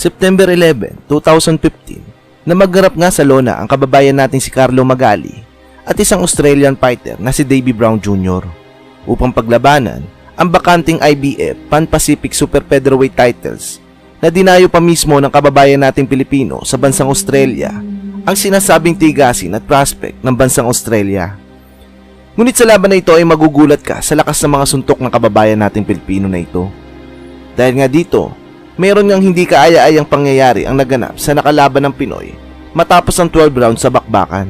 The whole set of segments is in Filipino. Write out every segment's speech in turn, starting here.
September 11, 2015, na magharap nga sa lona ang kababayan nating si Carlo Magali at isang Australian fighter na si Davy Brown Jr. upang paglabanan ang bakanting IBF Pan-Pacific Super Featherweight titles na dinayo pa mismo ng kababayan nating Pilipino sa bansang Australia, ang sinasabing tigasin at prospect ng bansang Australia. Ngunit sa laban na ito ay magugulat ka sa lakas ng mga suntok ng kababayan nating Pilipino na ito. Dahil nga dito, meron ngang hindi kaaya-ayang pangyayari ang naganap sa nakalaban ng Pinoy matapos ang 12 rounds sa bakbakan.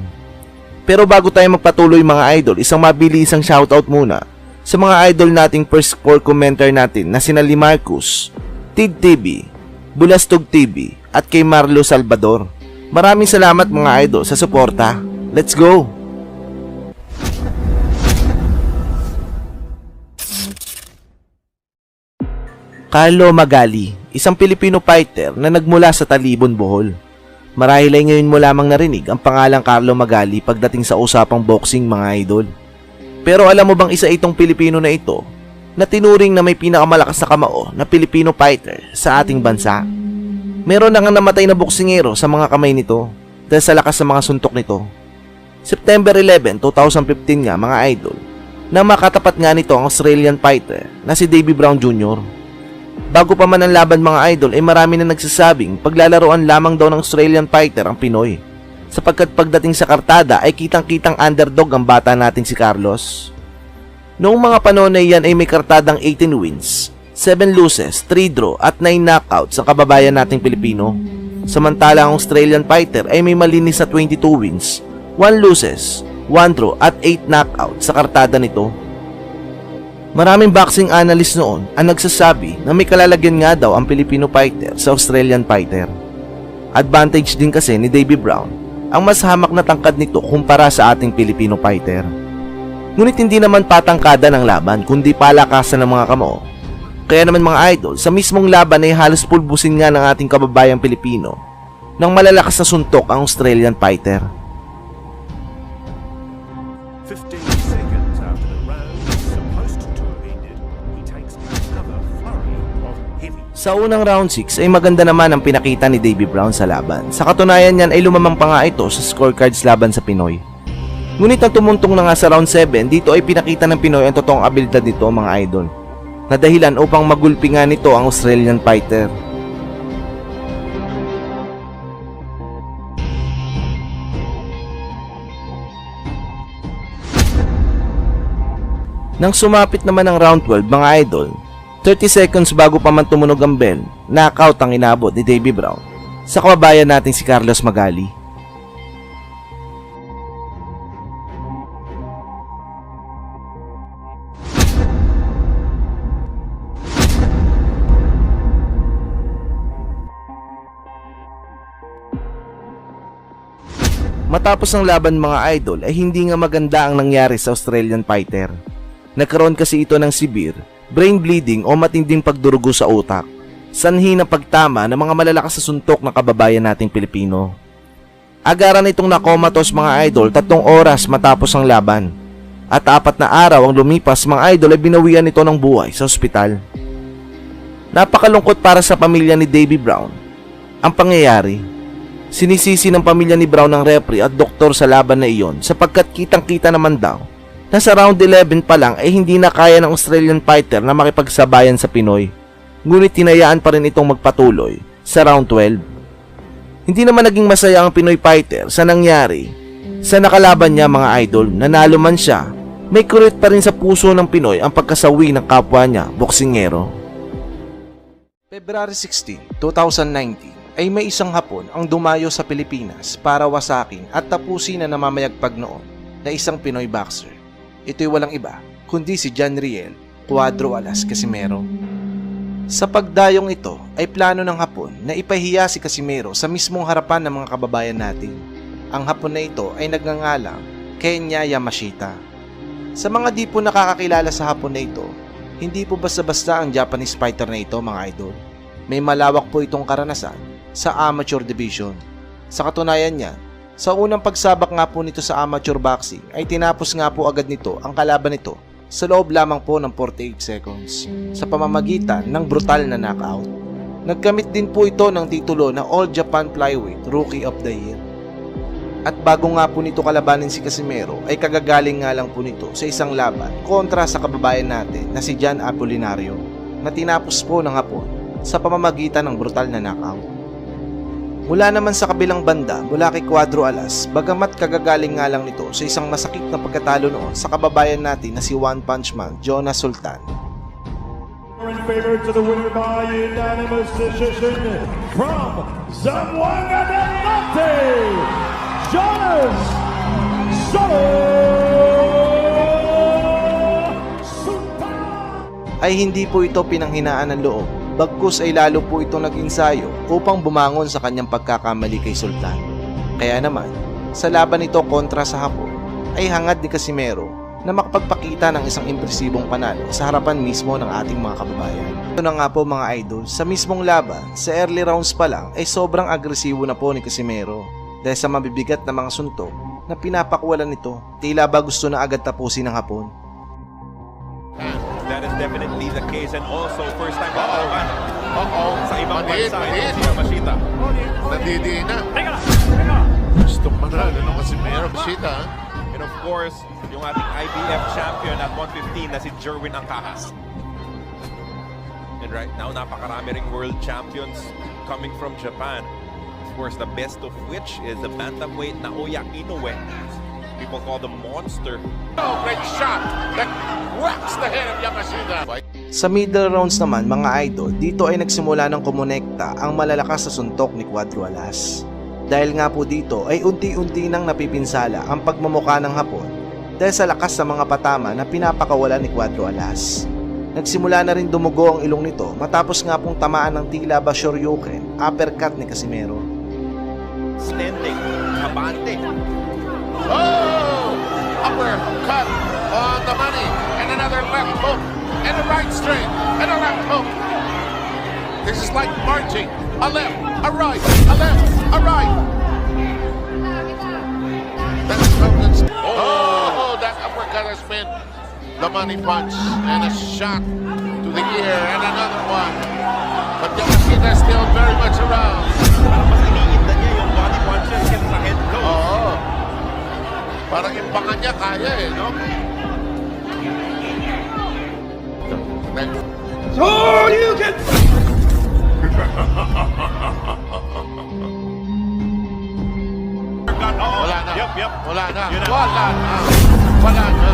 Pero bago tayo magpatuloy mga idol, isang mabilisang shoutout muna sa mga idol nating first score commenter natin na sina Marcus, Tid TV, Bulastog TV at kay Marlo Salvador. Maraming salamat mga idol sa suporta. Let's go! Carlo Magali, isang Pilipino fighter na nagmula sa Talibon, Bohol. Marahil ay ngayon mo lamang narinig ang pangalang Carlo Magali pagdating sa usapang boxing mga idol. Pero alam mo bang isa itong Pilipino na ito na tinuring na may pinakamalakas na kamao na Pilipino fighter sa ating bansa? Meron na nga namatay na boksingero sa mga kamay nito dahil sa lakas ng mga suntok nito. September 11, 2015 nga mga idol, na makatapat nga nito ang Australian fighter na si Davy Brown Jr. Bago pa man ang laban mga idol ay marami na nagsasabing paglalaroan lamang daw ng Australian fighter ang Pinoy, sapagkat pagdating sa kartada ay kitang-kitang underdog ang bata nating si Carlos. Noong mga panahon na iyan ay may kartadang 18 wins, 7 losses, 3 draw at 9 knockouts ang kababayan nating Pilipino. Samantala ang Australian fighter ay may malinis na 22 wins, 1 losses, 1 draw at 8 knockouts sa kartada nito. Maraming boxing analyst noon ang nagsasabi na may kalalagyan nga daw ang Filipino fighter sa Australian fighter. Advantage din kasi ni Davy Brown ang mas hamak na tangkad nito kumpara sa ating Filipino fighter. Ngunit hindi naman patangkada ng laban kundi palakasan ng mga kamao. Kaya naman mga idol, sa mismong laban ay halos pulbusin nga ng ating kababayang Pilipino ng malalakas na suntok ang Australian fighter. 15 seconds after the round is supposed to have ended, he takes another flurry of heavy. Sa unang round 6 ay maganda naman ang pinakita ni Davy Brown sa laban. Sa katunayan niyan ay lumamang pa nga ito sa scorecards laban sa Pinoy. Ngunit ang tumuntong na nga sa round 7, dito ay pinakita ng Pinoy ang totoong abilidad nito mga idol, na dahilan upang magulpi nga nito ang Australian fighter. Nang sumapit naman ang round 12 mga idol, 30 seconds bago pa man tumunog ang bell, knockout ang inabot ni Davy Brown sa kababayan nating si Carlos Magali. Matapos ang laban mga idol ay hindi nga maganda ang nangyari sa Australian fighter. Nagkaroon kasi ito ng severe brain bleeding o matinding pagdurugo sa utak, sanhi ng pagtama ng mga malalakas na suntok ng kababayan nating Pilipino. Agaran itong nakomatos mga idol 3 oras matapos ang laban, at 4 na araw ang lumipas mga idol ay binawian ito ng buhay sa ospital. Napakalungkot para sa pamilya ni Davy Brown ang pangyayari. Sinisisi ng pamilya ni Brown ng referee at doktor sa laban na iyon sapagkat kitang-kita naman daw na sa round 11 pa lang ay hindi na kaya ng Australian fighter na makipagsabayan sa Pinoy. Ngunit tinayaan pa rin itong magpatuloy sa round 12. Hindi naman naging masaya ang Pinoy fighter sa nangyari. Sa nakalaban niya mga idol, nanalo man siya, may kurit pa rin sa puso ng Pinoy ang pagkasawi ng kapwa niya, boksingero. February 16, 2019 ay may isang Hapon ang dumayo sa Pilipinas para wasakin at tapusin na namamayagpag noon na isang Pinoy boxer. Ito'y walang iba kundi si John Riel Cuadro Alas Casimero. Sa pagdayong ito ay plano ng Hapon na ipahiya si Casimero sa mismong harapan ng mga kababayan natin. Ang Hapon na ito ay nagngangalang Kenya Yamashita. Sa mga di po nakakakilala sa Hapon na ito, hindi po basta-basta ang Japanese fighter na ito mga idol. May malawak po itong karanasan sa amateur division. Sa katunayan niya, sa unang pagsabak nga po nito sa amateur boxing ay tinapos nga po agad nito ang kalaban nito sa loob lamang po ng 48 seconds sa pamamagitan ng brutal na knockout. Nagkamit din po ito ng titulo na All Japan Flyweight Rookie of the Year. At bago nga po nito kalabanin si Casimero ay kagagaling nga lang po nito sa isang laban kontra sa kababayan natin na si John Apolinario na tinapos po ng Hapon sa pamamagitan ng brutal na knockout. Mula naman sa kabilang banda mula kay Cuadro Alas, bagamat kagagaling nga lang nito sa isang masakit na pagkatalo noon sa kababayan natin na si One Punch Man Jonas Sultan. In favor to the winner by unanimous decision from Zamboanga del Norte, Jonas Sultan. Ay hindi po ito pinanghinaan ng loob, bagkus ay lalo po ito nag-insayo upang bumangon sa kanyang pagkakamali kay Sultan. Kaya naman, sa laban nito kontra sa Hapon, ay hangad ni Casimero na makapagpakita ng isang impresibong panalo sa harapan mismo ng ating mga kababayan. Ito na nga po mga idol, sa mismong laban, sa early rounds pa lang ay sobrang agresibo na po ni Casimero dahil sa mabibigat na mga suntok na pinapakwalan nito, tila ba gusto na agad tapusin ng Hapon. That is definitely the case and also first time lalaban sa ibang Maliit, bansa maliit. si Yamashita. Nadidiin na. Teka lang. Gusto manalo ng Casimero. Bisita, ha? And of course, yung ating IBF champion at 115 na si Jerwin Ancajas. And right now, napakarami ring world champions coming from Japan. Of course, the best of which is the bantamweight Naoya Inoue. People call the monster. Oh, great shot. That rocks the head of Yamashita. Sa middle rounds naman mga idol, dito ay nagsimula ng kumonekta ang malalakas na suntok ni Cuadro Alas. Dahil nga po dito ay unti-unti nang napipinsala ang pagmamukha ng Hapon dahil sa lakas sa mga patama na pinapakawala ni Cuadro Alas. Nagsimula na rin dumugo ang ilong nito matapos nga pong tamaan ng tila ba Shoryuken, uppercut ni Casimero. Standing, abante. Oh! Uppercut on the money. And another left hook. And a right straight. And a left hook. This is like marching. A left, a right, a left, a right. That's good. Oh, that uppercut has been the money punch. And a shot to the ear. And another one. But Yamashita is still very much around. Parang mas iniinda niya yung body punches kaysa sa head blow. Oo. Parang impangan niya kaya eh, no? Wala na. Yup. Wala na. Yun na. Wala na. Wala na.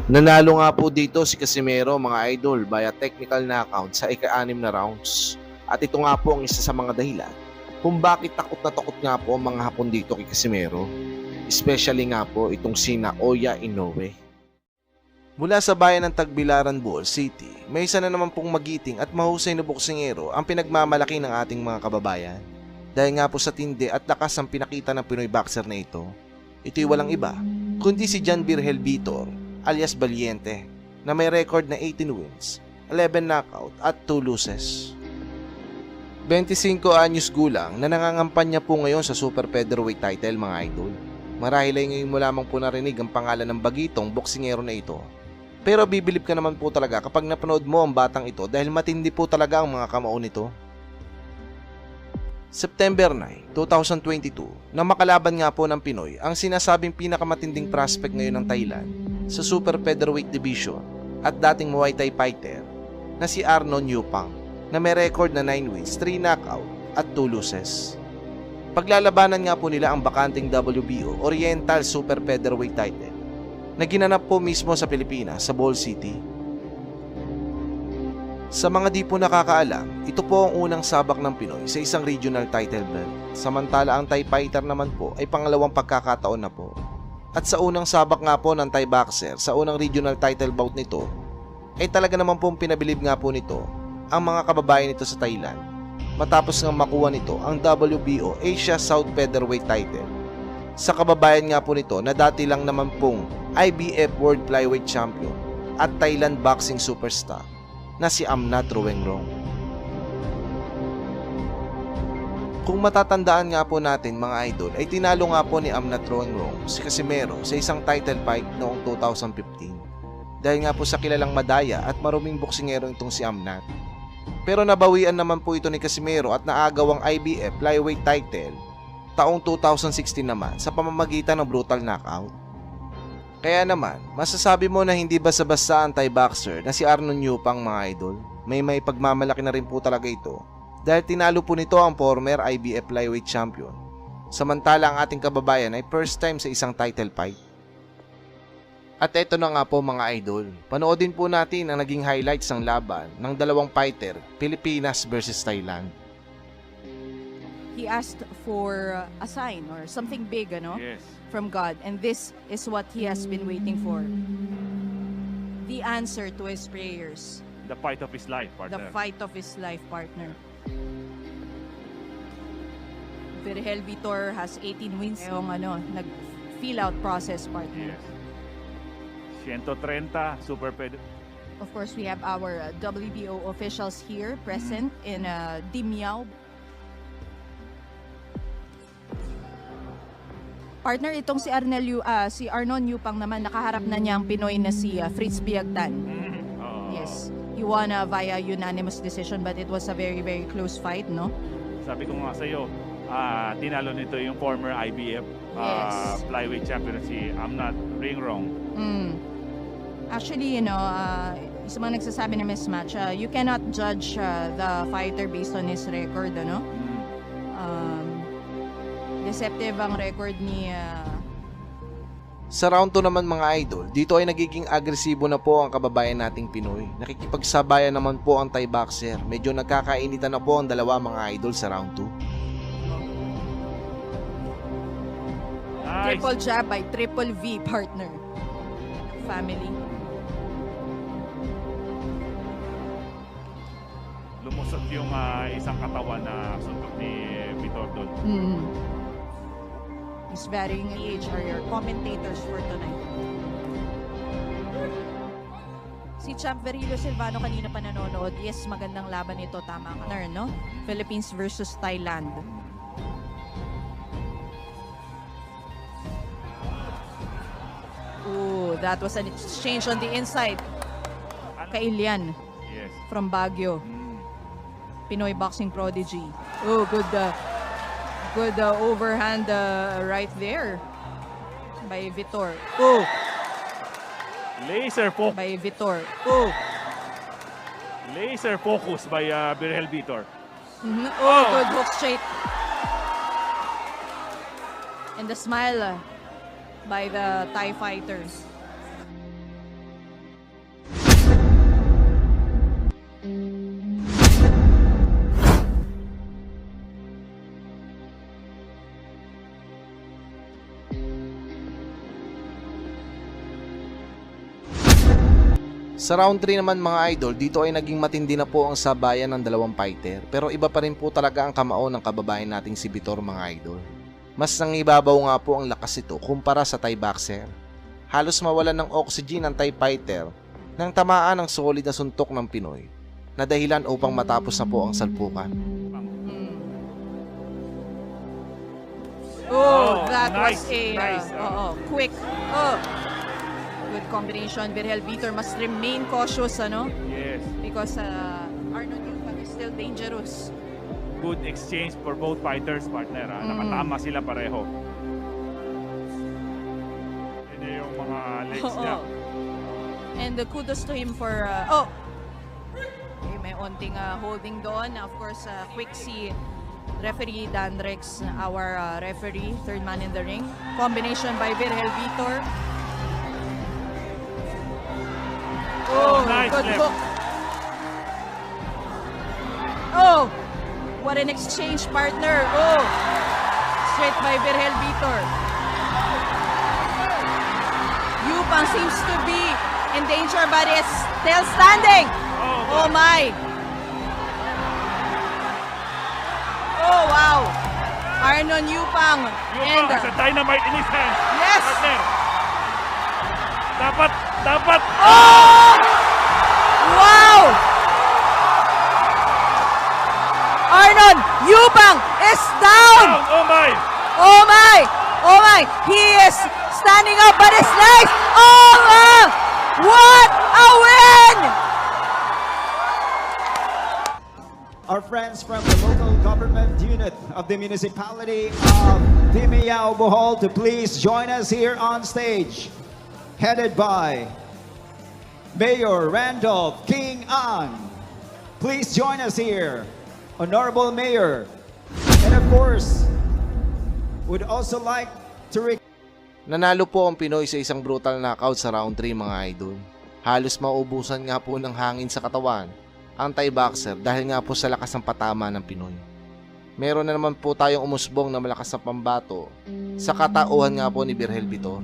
Nanalo nga po dito si Casimero mga idol via technical knockout sa ika-6 na rounds. At ito nga po ang isa sa mga dahilan kung bakit takot na takot nga po ang mga Hapon dito kay Casimero. Especially nga po itong si Naoya Inoue. Mula sa bayan ng Tagbilaran, Bohol City, may isa na naman pong magiting at mahusay na boksingero ang pinagmamalaki ng ating mga kababayan. Dahil nga po sa tindi at lakas ang pinakita ng Pinoy boxer na ito, ito'y walang iba kundi si John Virgel Vitor alias Valiente na may record na 18 wins, 11 knockout at 2 losses. 25 anyos gulang na nangangampanya po ngayon sa super featherweight title mga idol. Marahil ay ngayon mo lamang po narinig ang pangalan ng bagitong boksingero na ito. Pero bibilib ka naman po talaga kapag napanood mo ang batang ito dahil matindi po talaga ang mga kamao nito. September 9, 2022, nang makalaban nga po ng Pinoy ang sinasabing pinakamatinding prospect ngayon ng Thailand sa super featherweight division at dating Muay Thai fighter na si Arnon Yupang na may record na 9 wins, 3 knockout at 2 losses. Paglalabanan nga po nila ang bakanting WBO Oriental Super Featherweight title na ginanap po mismo sa Pilipinas sa Bohol City. Sa mga di po nakakaalam, ito po ang unang sabak ng Pinoy sa isang regional title belt. Samantala ang Thai fighter naman po ay pangalawang pagkakataon na po. At sa unang sabak nga po ng Thai boxer sa unang regional title bout nito, ay talaga naman pong pinabilib nga po nito ang mga kababayan nito sa Thailand. Matapos nga makuha nito ang WBO Asia South Featherweight title. Sa kababayan nga po nito na dati lang naman pong IBF World Flyweight Champion at Thailand Boxing Superstar na si Amnat Ruwengrong. Kung matatandaan nga po natin mga idol ay tinalo nga po ni Amnat Ruwengrong si Casimero sa isang title fight noong 2015 dahil nga po sa kilalang madaya at maruming boksingero itong si Amnat. pero nabawian naman po ito ni Casimero at naagaw ang IBF flyweight title taong 2016 naman sa pamamagitan ng brutal knockout. Kaya naman, masasabi mo na hindi basta-basta ang Thai boxer na si Arnon Yupang, mga idol. May pagmamalaki na rin po talaga ito dahil tinalo po nito ang former IBF flyweight champion. Samantala ang ating kababayan ay first time sa isang title fight. At eto na nga po mga idol, panoodin po natin ang naging highlights ng laban ng dalawang fighter, Pilipinas versus Thailand. He asked for a sign or something big, Yes. from God, and this is what he has been waiting for. The answer to his prayers, The fight of his life, the partner. fight of his life, partner. Virgel Vitor has 18 wins. Yung nag-fill out process, partner. Yes. 130, super ped. Of course, we have our WBO officials here present in Dimiao. Partner, itong si Arnon Yupang naman, nakaharap na niya ang Pinoy na si Fritz Biagdan. Yes. He won via unanimous decision, but it was a very, very close fight, no? Sabi ko nga sa'yo, tinalo nito yung former IBF Yes. flyweight champion si Amnat Ringrong. Actually, sa mga nagsasabi na mismatch, you cannot judge the fighter based on his record, deceptive ang record ni Sa round 2 naman mga idol, dito ay nagiging agresibo na po ang kababayan nating Pinoy. Nakikipagsabayan naman po ang Thai boxer. Medyo nagkakainitan na po ang dalawa mga idol sa round 2. Nice. triple jab by Triple V, partner. Family. Lumusot yung isang katawan na suntok ni Vitor doon. He's varying age are your commentators for tonight. Si Champ Verilo Silvano kanina pa nanonood. Yes, magandang laban ito. Tama ka, no? Philippines versus Thailand. Ooh, that was an exchange on the inside. Kailian Yes. from Baguio. Pinoy boxing prodigy. Oh, good overhand right there by Vitor. Oh, Laser focus. by Vitor. Oh, Laser focus by Virgel Vitor. oh, good hook straight. And the smile by the Thai fighters. Sa round 3 naman mga idol, dito ay naging matindi na po ang sabayan ng dalawang fighter. Pero iba pa rin po talaga ang kamao ng kababayan nating si Vitor mga idol. Mas nangibabaw nga po ang lakas ito kumpara sa Thai boxer. Halos mawalan ng oxygen ang Thai fighter nang tamaan ng solid na suntok ng Pinoy na dahilan upang matapos na po ang salpukan. Oh, that nice, was a nice. quick. Oh, good combination. Virgel Vitor must remain cautious, Yes. because Arnold Yupang is still dangerous. Good exchange for both fighters, partner. Nakatama sila pareho. Yun yung mga legs niya. And kudos to him for okay, may onting holding doon. Of course, quick si referee Dan Rex, our referee, third man in the ring. Combination by Virgel Vitor. Oh, nice good left. hook. Oh, what an exchange, partner. Oh, straight by Virgel Vitor. Yupang seems to be in danger, but is still standing. Oh my. Oh wow. Arnon Yupang. Yung sa dynamite in his hands. Yes. Partner. Dapat. Oh! Wow! Arnon Yupang is down. Oh my. Oh my! Oh my! He is standing up, but it's nice. Oh! What a win! our friends from the local government unit of the municipality of Timiao, Bohol to please join us here on stage, headed by Mayor Randolph King An. Please join us here, Honorable Mayor. And of course, would also like to Nanalo po ang Pinoy sa isang brutal knockout sa round 3 mga idol. Halos maubusan nga po ng hangin sa katawan ang Thai boxer dahil nga po sa lakas ng patama ng Pinoy. Meron na naman po tayong umusbong na malakas na pambato sa katauhan nga po ni Virgel Vitor.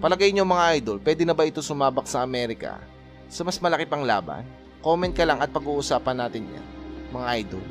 Palagay nyo mga idol, pwede na ba ito sumabak sa Amerika sa mas malaki pang laban? Comment ka lang at pag-uusapan natin yan mga idol.